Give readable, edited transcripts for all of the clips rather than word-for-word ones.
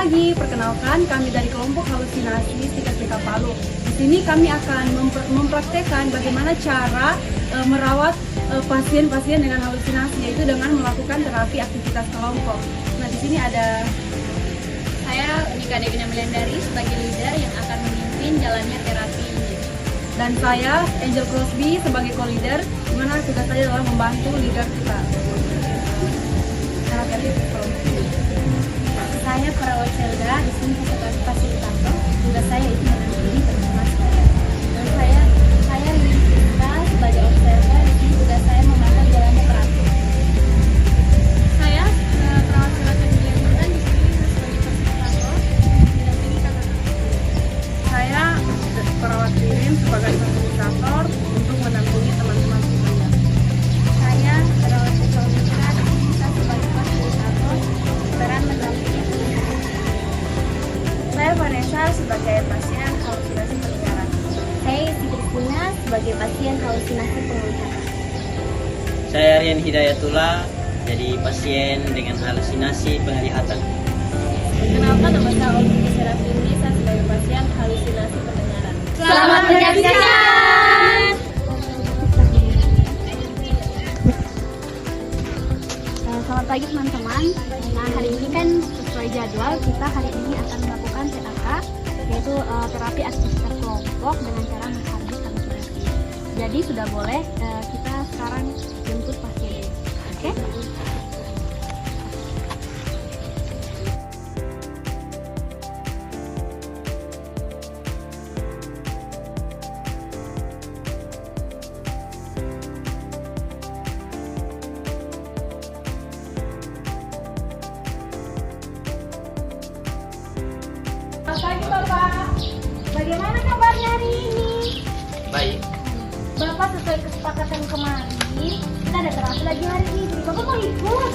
pagi, perkenalkan kami dari kelompok halusinasi Stika Palu. Di sini kami akan mempraktekkan bagaimana cara merawat pasien-pasien dengan halusinasi, yaitu dengan melakukan terapi aktivitas kelompok. Nah, di sini ada saya Nika Devina Melendari sebagai leader yang akan memimpin jalannya terapi ini. Dan saya Angel Crosby sebagai co-leader, di mana tugas saya adalah membantu leader kita. Saya perawat Celda di sini sebagai fasilitator. Tugas saya itu mendampingi teman-teman saya. Dan saya Lisa sebagai observer. Di sini tugas saya memantau jalannya terapi. Saya perawat Celda Kediri Intan di sini sebagai fasilitator mendampingi kakak-kakak. Saya perawat Ririn sebagai fasilitator untuk mendampingi teman-teman semuanya. Saya perawat Celda kita sebagai fasilitator peran mendampingi. Saya Vanessa sebagai pasien halusinasi pendengaran. Saya Isi Kristina sebagai pasien halusinasi penglihatan. Saya Rian Hidayatullah, jadi pasien dengan halusinasi penglihatan. Perkenalkan, nama saya Olivia Serafini, saya sebagai pasien halusinasi pendengaran. Selamat menyaksikan. Selamat pagi teman-teman. Nah, hari ini kan sesuai jadwal kita hari ini akan melakukan TAK, yaitu terapi aktivitas kelompok dengan cara menghabis halusinasi. Jadi sudah boleh kita sekarang jemput pasien. Oke? Selamat pagi Bapak. Bagaimana kabarnya hari ini? Baik. Bapak sesuai kesepakatan kemarin, kita ada terapi lagi hari ini. Bapak mau ikut?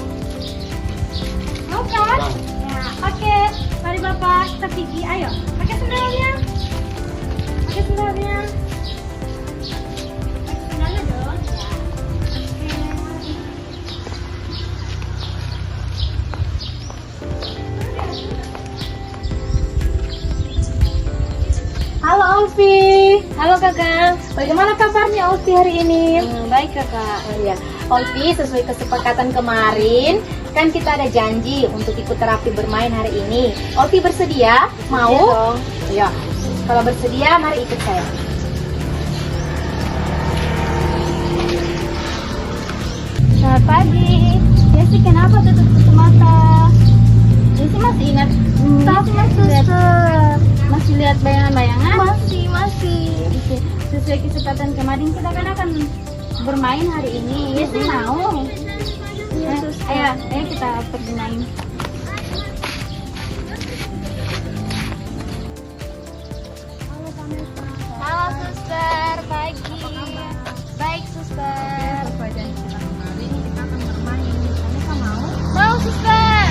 Mau kan? Mau. Ya, oke. Mari Bapak, kita pergi. Ayo, pakai sendalnya. Pakai sendalnya. Pakai sendalnya dong. Ya. Oke, mari. Halo Olvi. Halo Kakak. Bagaimana kabarnya Olvi hari ini? Baik kakak. Ya, Olvi, sesuai kesepakatan kemarin, kan kita ada janji untuk ikut terapi bermain hari ini. Olvi bersedia? Mau? Iya dong. Ya. Kalau bersedia, mari ikut saya. Selamat pagi. Jessy, kenapa tutup mata? Jessy masih ingat? Masih lihat bayangan-bayangan? Masih. Oke. Sesuai kesepakatan kemarin kita kan akan bermain hari ini. Jessy mau? Ayo kita pergi main. Halo suster, pagi. Baik suster. Sesuai janji kita kemarin, kita akan bermain. Vanessa mau? Mau suster.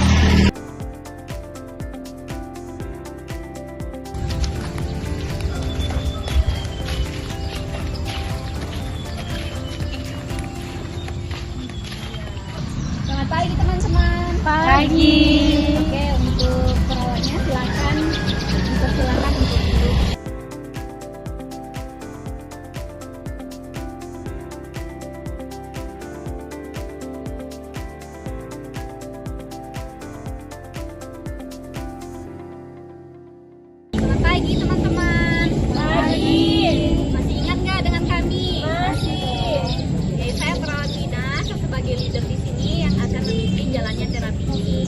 Selamat pagi teman-teman. Pagi. Oke, untuk perawatnya silakan dipersilakan untuk duduk. Selamat pagi teman-teman. Pagi. Masih ingat nggak dengan kami? Masih. Oke, saya perawat Dina, saya sebagai leader di sini yang akan memimpin jalannya terapi ini.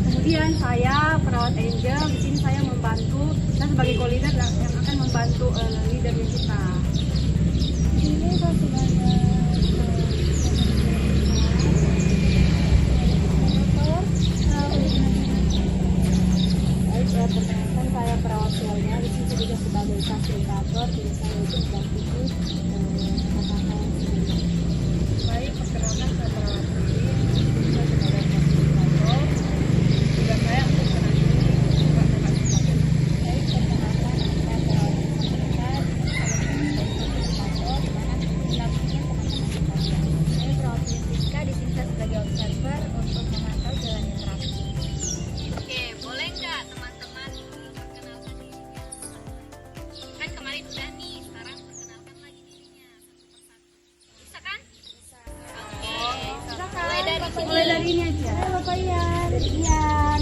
Kemudian ini aja. Bapak Ian. Ian.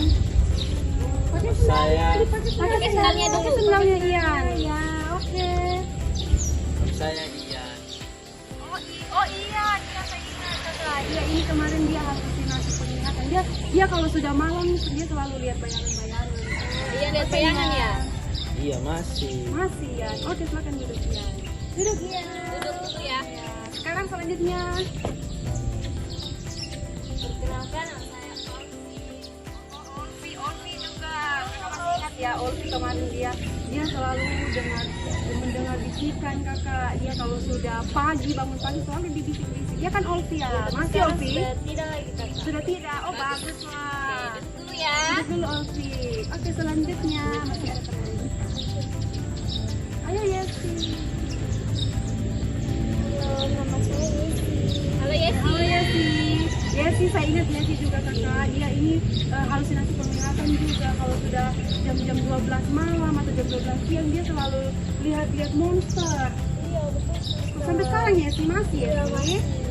Pakai Saya Pakai sendalnya dulu. Pakai sendalnya Ian. Ya, oke. saya Ian. Oh iya, saya ingat kakak. Iya, ini kemarin dia halusinasi penglihatan. Dia kalau sudah malam dia selalu lihat bayangan-bayangan. Iya, lihat bayangan ya. Iya masih. Masih ya. Oke, silakan duduk Ian. Duduk Ian. Duduk dulu ya. Ya, sekarang selanjutnya. Perkenalkan nama saya Olvi juga. Kakak masih ingat ya, Olvi kemarin dia selalu mendengar bisikan kakak. Dia kalau sudah bangun pagi selalu dibisik-bisik. Dia kan Olvi ya. Masih Olvi? Sudah tidak lagi kakak. Sudah tidak. Oh bagus lah. Oke, duduk dulu ya. Duduk dulu Olvi. Oke, selanjutnya masih ada teman. Ayo Yesi. Halo, nama saya Yesi. Halo Yesi. Halo Yesi. Yesi, saya ingat Yesi juga kakak. Dia ini halusinasi penglihatan juga. Kalau sudah jam-jam 12 malam atau jam 12 siang dia selalu lihat monster. Iya, betul. Sampai sekarang Yesi masih ya?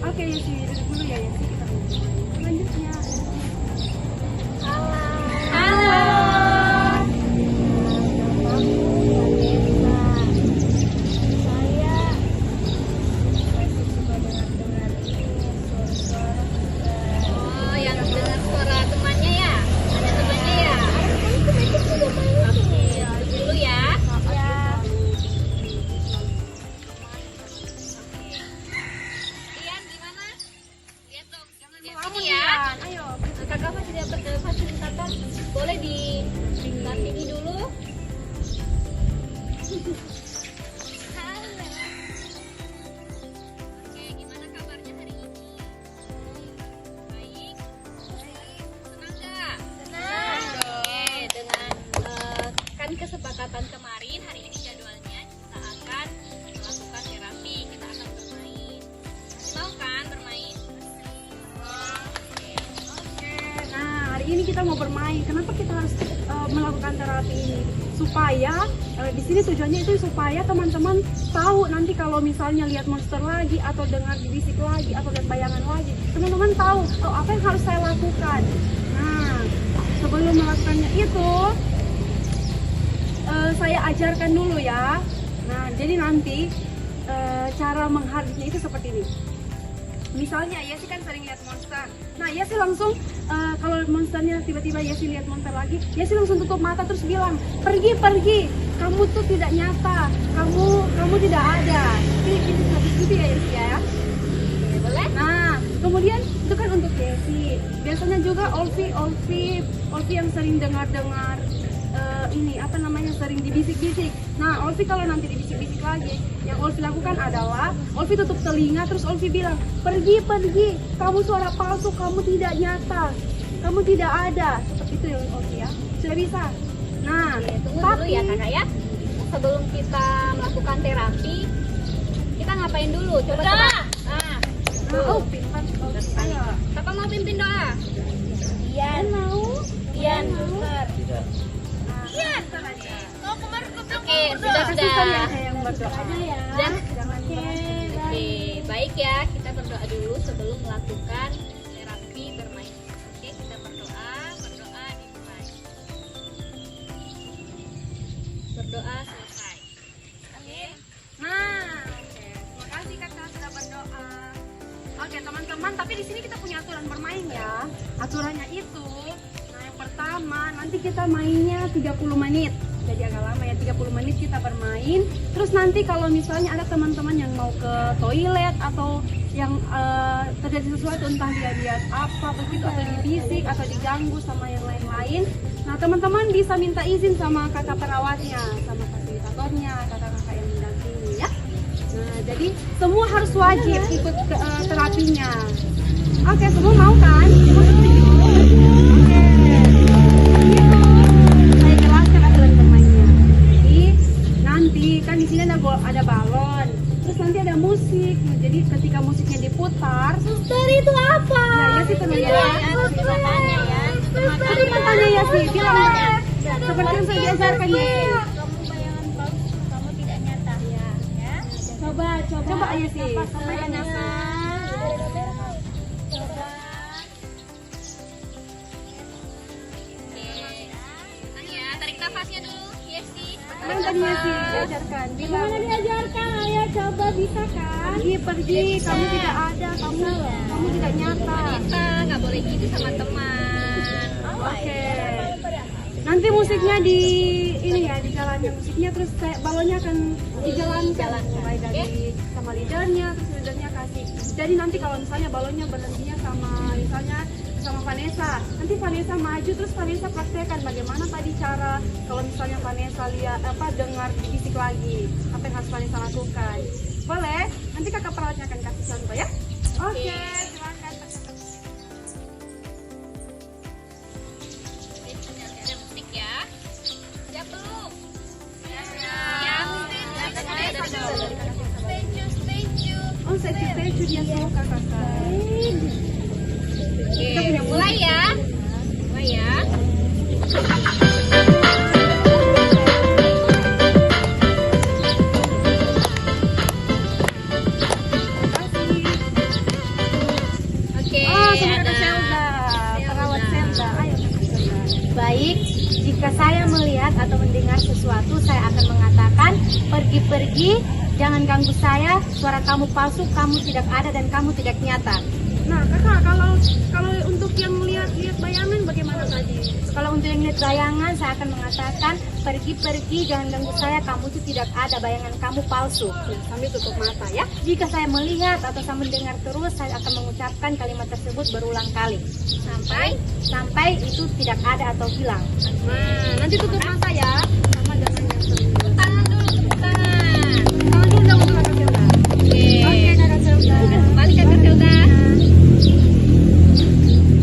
Oke Yesi, duduk dulu ya Yesi. Kita mulai. Selanjutnya. Halo. Oh, yang dengar suara temannya ya? Ada temannya ya? Oke, dulu ya. Ian gimana? Lihat dong, jangan sini ya. Ayo. Kakak masih dapat fasilitator, boleh didampingi dulu. Halo. Oke, gimana kabarnya hari ini? Baik. Senang nggak? Senang. Oke, dengan kan kesepakatan kemarin hari ini jadwalnya kita akan melakukan terapi, kita akan bermain. Masih mau kan bermain? Nah, hari ini kita mau bermain. Kenapa kita harus melakukan terapi ini? Supaya di sini tujuannya itu supaya teman-teman tahu nanti kalau misalnya lihat monster lagi atau dengar bisik lagi atau lihat bayangan lagi, teman-teman tahu apa yang harus saya lakukan. Nah, sebelum melakukannya itu saya ajarkan dulu ya. Nah, jadi nanti cara menghadapinya itu seperti ini. Misalnya Yesi kan sering lihat monster. Nah Yesi langsung kalau monsternya tiba-tiba Yesi lihat monster lagi, Yesi langsung tutup mata terus bilang, pergi, kamu tuh tidak nyata, kamu tidak ada. Ini seperti itu ya Yesi ya. Oke, boleh? Nah kemudian itu kan untuk Yesi. Biasanya juga Olvi yang sering dengar ini apa namanya sering dibisik-bisik. Nah Olvi kalau nanti dibisik-bisik lagi, yang Olvi lakukan adalah Olvi tutup telinga terus Olvi bilang, pergi, kamu suara palsu, kamu tidak nyata, kamu tidak ada. Seperti itu ya Olvi ya. Sudah bisa. Nah Tunggu dulu ya kakak ya. Sebelum kita melakukan terapi, kita ngapain dulu? Coba. oh pintar. Ayo. Kakak mau pimpin doa? Ian mau. Ian, suster. Tidak. Ian. Oh, kemarin Oke, sudah. Suster ya yang berdoa. ya. Sudah. Jangan Oke, baik ya. Kita berdoa dulu sebelum melakukan terapi bermain. Oke, kita berdoa dimulai. Berdoa selesai. Oke. Nah, oke. Terima kasih kakak sudah berdoa. Oke teman-teman, tapi di sini kita punya aturan bermain ya. Aturannya itu, nah yang pertama nanti kita mainnya 30 menit. Jadi agak lama ya, 30 menit kita bermain. Terus nanti kalau misalnya ada teman-teman yang mau ke toilet atau yang terjadi sesuatu, entah dia lihat apa begitu atau dibisik atau diganggu sama yang lain-lain. Nah teman-teman bisa minta izin sama kakak perawatnya, sama fasilitatornya, kakak-kakak yang mendampingi ya. Nah jadi semua harus wajib ikut terapinya. Oke, semua mau kan? Semua setuju? Oke. Saya jelaskan aturan bermainnya. Jadi nanti kan di sini ada balon. Terus nanti ada musik. Nah, jadi ketika musiknya diputar, Suster itu apa? nah ya sih perlu ya. Coba tanya ya. Itu matanya ya sih, bilang seperti yang saya diajarkan ya. Kamu bayangan palsu, kamu tidak nyata. Ya. Coba ya sih. Sampaikan nafas. Coba. tadinya sih diajarkan? Gimana diajarkan? Ayo coba, bisa kan? Pergi, kamu tidak ada, kamu tidak nyata. Kita nggak boleh gitu sama teman. Oke. Nanti musiknya di ini ya, dijalankan musiknya, terus balonnya akan dijalankan mulai dari sama leadernya, terus leadernya kasih. Jadi nanti kalau misalnya balonnya berhentinya sama Vanessa, nanti Vanessa maju, terus Vanessa praktekkan bagaimana tadi cara kalau misalnya Vanessa lihat dengar bisik lagi, apa yang harus Vanessa lakukan. Boleh? Nanti kakak perawatnya akan kasih contoh ya. Oke, silakan. Ada musik ya. Siap belum? Siap. Oh, saya dia suka kakak. Oke, mulai ya. Mulai ya. Oke, ada perawat Zelda. Ayo, Zelda. Baik, jika saya melihat atau mendengar sesuatu, saya akan mengatakan, pergi-pergi, jangan ganggu saya, suara kamu palsu, kamu tidak ada dan kamu tidak nyata. Nah, kakak, kalau untuk yang lihat bayangan bagaimana tadi? Kalau untuk yang lihat bayangan, saya akan mengatakan, pergi-pergi, jangan ganggu saya, kamu itu tidak ada, bayangan kamu palsu. Sambil tutup mata ya. Jika saya melihat atau saya mendengar terus, saya akan mengucapkan kalimat tersebut berulang kali. Sampai itu tidak ada atau hilang. Nah, nanti tutup mata ya. Sama jangan yang sering. tangan dulu, tepuk tangan. Tangan dulu dong untuk kakak Zelda. Oke, kakak Zelda. Balik ke Zelda.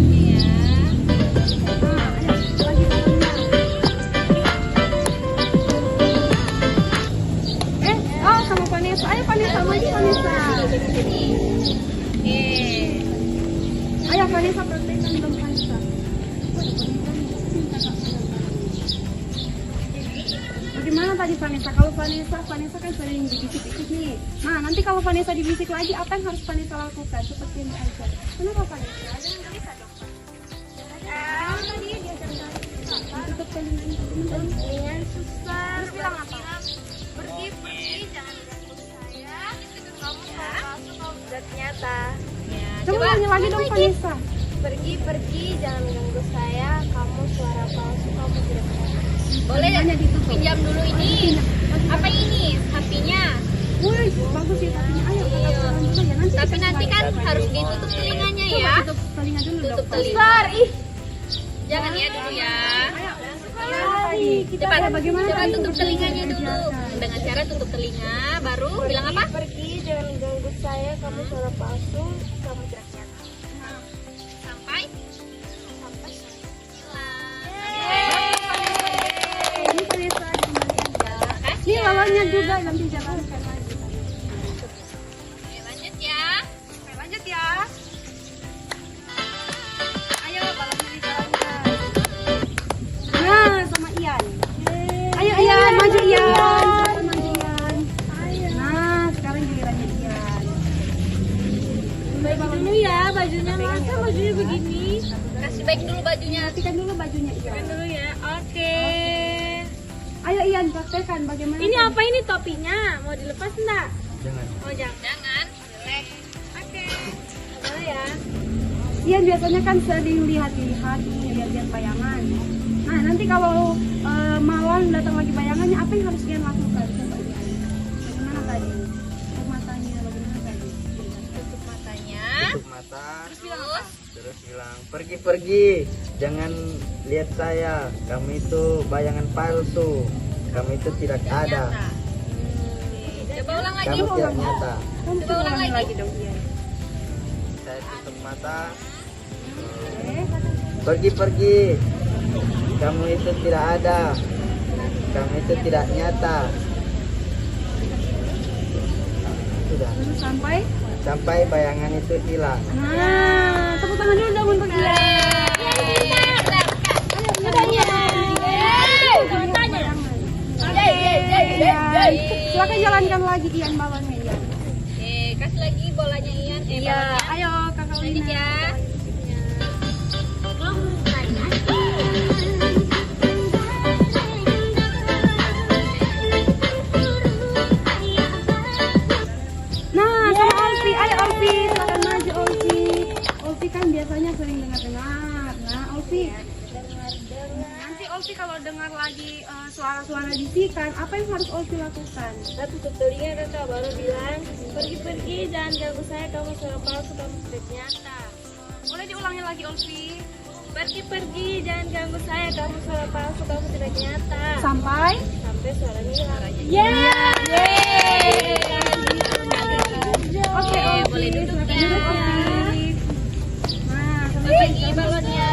Iya. Sama Vanessa. Ayo Vanessa, maju Vanessa. Oke. Ayo Vanessa, praktekkan dong Vanessa. Bagaimana tadi Vanessa? Kalau Vanessa kan sering dibisik-bisik nih. Nah, nanti kalau Vanessa dibisik lagi, apa yang harus Vanessa lakukan? Seperti ini aja. Kenapa Vanessa? Jangan bisa dong. Tadi tutup telinganya. Dengan susah. Terus bilang apa? Pergi-pergi, jangan ganggu saya, kamu palsu, kamu tidak nyata. Coba nyanyi lagi dong Vanessa. Pergi-pergi, jangan ganggu saya, kamu suara palsu, kamu tidak nyata. Boleh pinjam dulu ini. Apa ini? HP-nya. Wih, bagus ya tapi ayo kita jalan dulu ya. Tapi nanti kan harus ditutup telinganya ya. Tutup telinga dulu Tutup dong. telinga. Jangan ya dulu ya. Cepat, coba tutup telinganya dulu. Dengan cara tutup telinga, baru bilang apa? Pergi, jangan ganggu saya, kamu suara palsu, kamu tidak nyata. Sampai Ini Vanessa dikembalikan. kasih Ini ya. lawannya juga nanti jalankan lagi. Oke, lanjut ya. Oke, lanjut ya. Ayo balonnya dijalankan. Nah, sama Ian. Ayo Ian, maju Ian. Cepat maju Ian. Nah, sekarang gilirannya Ian. Baik dulu ya, bajunya masa bajunya begini. Kasih baik dulu bajunya. Perhatikan dulu bajunya Ian. Dulu ya, oke. Ayo Ian, praktekkan bagaimana. Ini apa ini topinya? Mau dilepas enggak? Jangan. Oh jangan. Jangan. Relax. Oke. Boleh ya. Ian biasanya kan sering lihat-lihat bayangan. Nah, nanti kalau malam datang lagi bayangannya, apa yang harus Ian lakukan? Coba Ian. Bagaimana tadi? Tutup matanya, bagaimana tadi? Tutup matanya. Tutup mata. Terus Terus bilang pergi-pergi, jangan lihat saya. Kamu itu bayangan palsu. Kamu itu tidak ada. nyata. Coba ulang lagi. Kamu tidak nyata. Coba ulang lagi. dong Ian. Saya tutup mata. Oke. Pergi-pergi. Kamu itu tidak ada. Kamu itu tidak nyata. Sudah. Terus Sampai bayangan itu hilang. Nah, tepuk tangan dulu dong untuk Ian. Silakan jalankan lagi Ian balonnya Ian. Oke, kasih lagi bolanya Ian. Iya, ayo kakak Lanjut Lina. ya. Olfi. Dengar. Nanti Olfi kalau dengar lagi suara-suara bisikan, apa yang harus Olfi lakukan? Tutup telinga kakak, baru bilang, pergi-pergi, jangan ganggu saya, kamu suara palsu, kamu tidak nyata. Boleh diulangi lagi Olfi. Pergi-pergi, jangan ganggu saya, kamu suara palsu, kamu tidak nyata. Sampai Suaranya hilang. Oke, boleh duduk silakan ya. duduk, Olfi. Nah, Selamat pagi balonnya.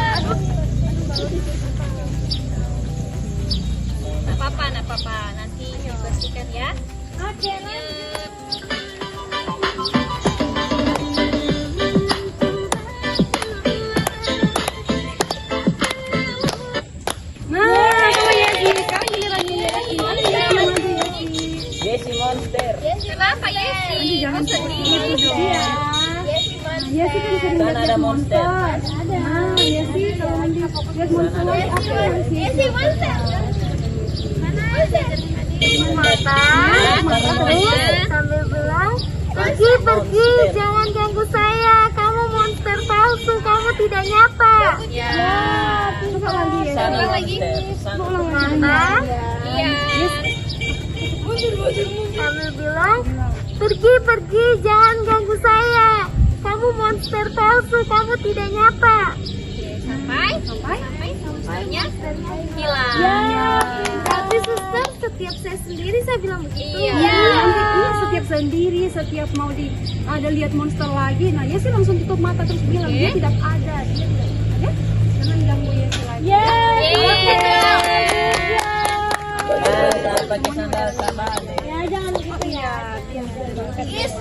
Nggak apa-apa, nanti dibersihkan ya. Oke, Nah, sama Yesi. Sekarang giliran Yesi. Yesi monster. Kenapa Yesi? Nanti jangan Kok sedih? sedih ya. Yesi kan sering Sana ada lihat monster. Nah, Yesi kalau nanti lihat monster lagi apa ya Yesi? mata terus sambil bilang, pergi, jangan ganggu saya, kamu monster palsu, kamu tidak nyata. Ya. Coba lagi ya. Sana Ulang lagi. monster. Ulang Mata Iya. sambil bilang, pergi, jangan ganggu saya, kamu monster palsu, kamu tidak nyata. Sampai monsternya hilang. Tapi suster, setiap saya sendiri saya bilang begitu. Iya. Nanti iya, setiap sendiri, setiap mau ada lihat monster lagi, nah Yesi langsung tutup mata terus bilang dia tidak ada, dia tidak ada. Jangan ganggu Yesi lagi. Saya pakai sandal sama nih. Ya jangan begitu ya.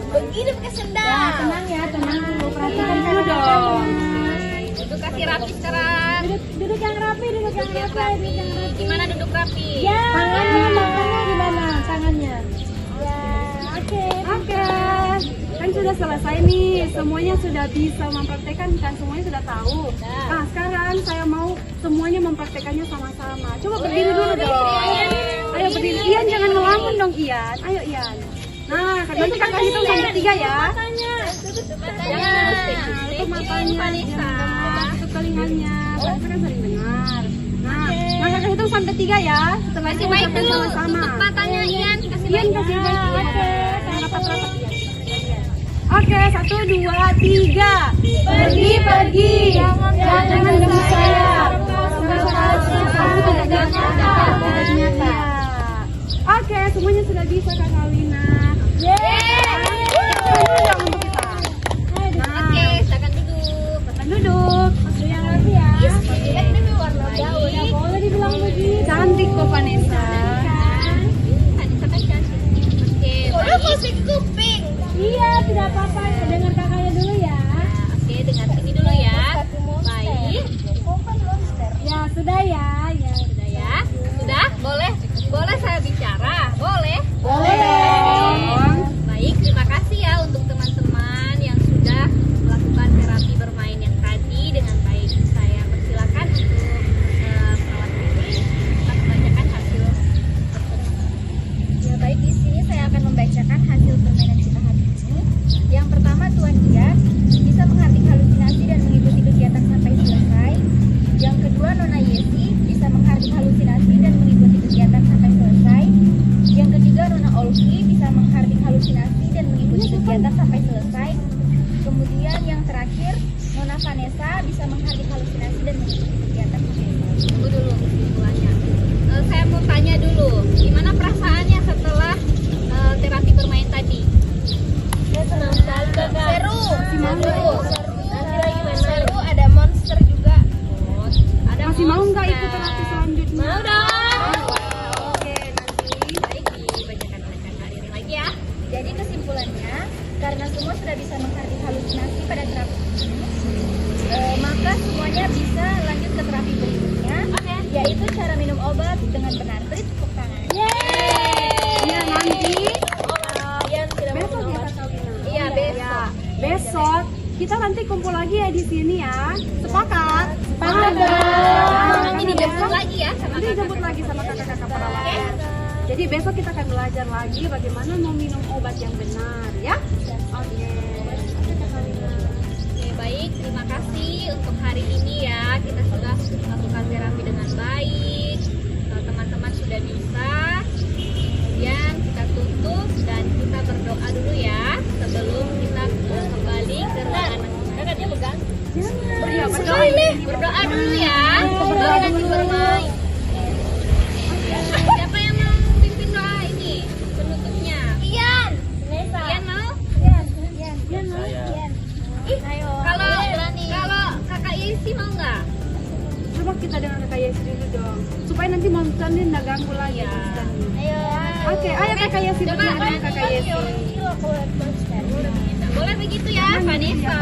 Begini pakai sendal. Tenang ya, tenang dulu. Perhatikan Dulu dong. Duduk kasih rapi sekarang. Duduk yang rapi, duduk yang rapi. Gimana duduk rapi? Tangannya gimana? Tangannya. Ya, oke. Oke, kan sudah selesai nih, semuanya sudah bisa mempraktekkan kan, semuanya sudah tahu. Nah sekarang saya mau semuanya mempraktekannya sama-sama. Coba berdiri dulu dong. Ayo berdiri, Ian jangan ngelamun dong Ian. Ayo Ian. Nah nanti kakak hitung sampai 3 ya. Tutup matanya. Nah, tutup matanya, Vanessa. tutup telinganya. Vanessa kan sering dengar. Nah kakak hitung sampai 3 ya. Setelah itu Kasih baik ucapkan dulu. sama-sama. Tutup matanya Ian. Kasih Ian baik. kasih baik. Rapat-rapat Ian. Oke, 1, 2, 3. Pergi, jangan ganggu saya. Oke, semuanya sudah bisa Kak Alina. Oke, silakan duduk. Duduk. Yang rapi ya. Ini warna jauh. Boleh dibilang begitu. Cantik kok Vanessa. Vanessa kan cantik. Oke, musik kuping. Iya, tidak apa-apa. Dengar kakaknya dulu ya. Oke, dengar sini dulu ya. Baik. Ya, sudah ya. Ya. Sudah ya? Sudah? Boleh? Boleh saya bicara? Boleh? Baik, terima kasih ya untuk teman-teman yang sudah melakukan terapi bermain yang tadi dengan baik. Saya persilakan untuk perawat klinik kita membacakan hasil tersebut. Ya, baik, di sini saya akan membacakan hasil permainan kita hari ini. Yang pertama, Tuan Dian bisa menghardik halusinasi dan mengikuti kegiatan sampai selesai. Yang kedua, Nona Yesi bisa menghardik halusinasi dan mengikuti kegiatan sampai selesai. Yang ketiga, Nona Olfi bisa menghardik halusinasi dan mengikuti kegiatan sampai selesai. Kemudian yang terakhir, Nona Vanessa bisa menghardik halusinasi dan mengikuti kegiatan sampai selesai. Tunggu dulu kesimpulannya. Saya mau tanya dulu, gimana perasaannya setelah terapi bermain tadi? Saya senang sekali, Kakak. Seru. Nanti lagi main seru, ada monster juga. Oh, ada Masih mau nggak monster. ikut terapi selanjutnya? Mau dong. Oke, nanti. Baik, dibacakan oleh Kak Karin lagi ya. Jadi kesimpulannya, karena semua sudah bisa menghardik halusinasi pada terapi ini, maka semuanya bisa lanjut ke terapi berikutnya, yaitu cara minum obat dengan benar. Beri tepuk tangan. Ya nanti Yang tidak mau besok minum ya obat. Kak Alina. Iya, besok. Ya, besok kita nanti kumpul lagi ya di sini ya. Sepakat? Nanti dijemput lagi ya sama Nanti dijemput lagi sama kakak-kakak perawat. Jadi besok kita akan belajar lagi bagaimana mau minum obat yang benar ya. Oke. Oke, baik, terima kasih untuk hari ini ya. Kita sudah Berdoa dulu ya. Baru nanti bermain. Siapa yang mau pimpin doa ini? Penutupnya. Ian mau? Kalau kakak Yesi mau nggak? Coba kita dengan kakak Yesi dulu dong, supaya nanti monsternya nggak ganggu lagi. Oke, ayo kakak Yesi berdua dengan kakak Yesi. Boleh begitu ya, Vanessa.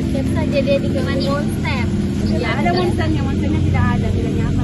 Siap saja dia digemani monster. Tidak ada monsternya tidak ada, tidak nyata.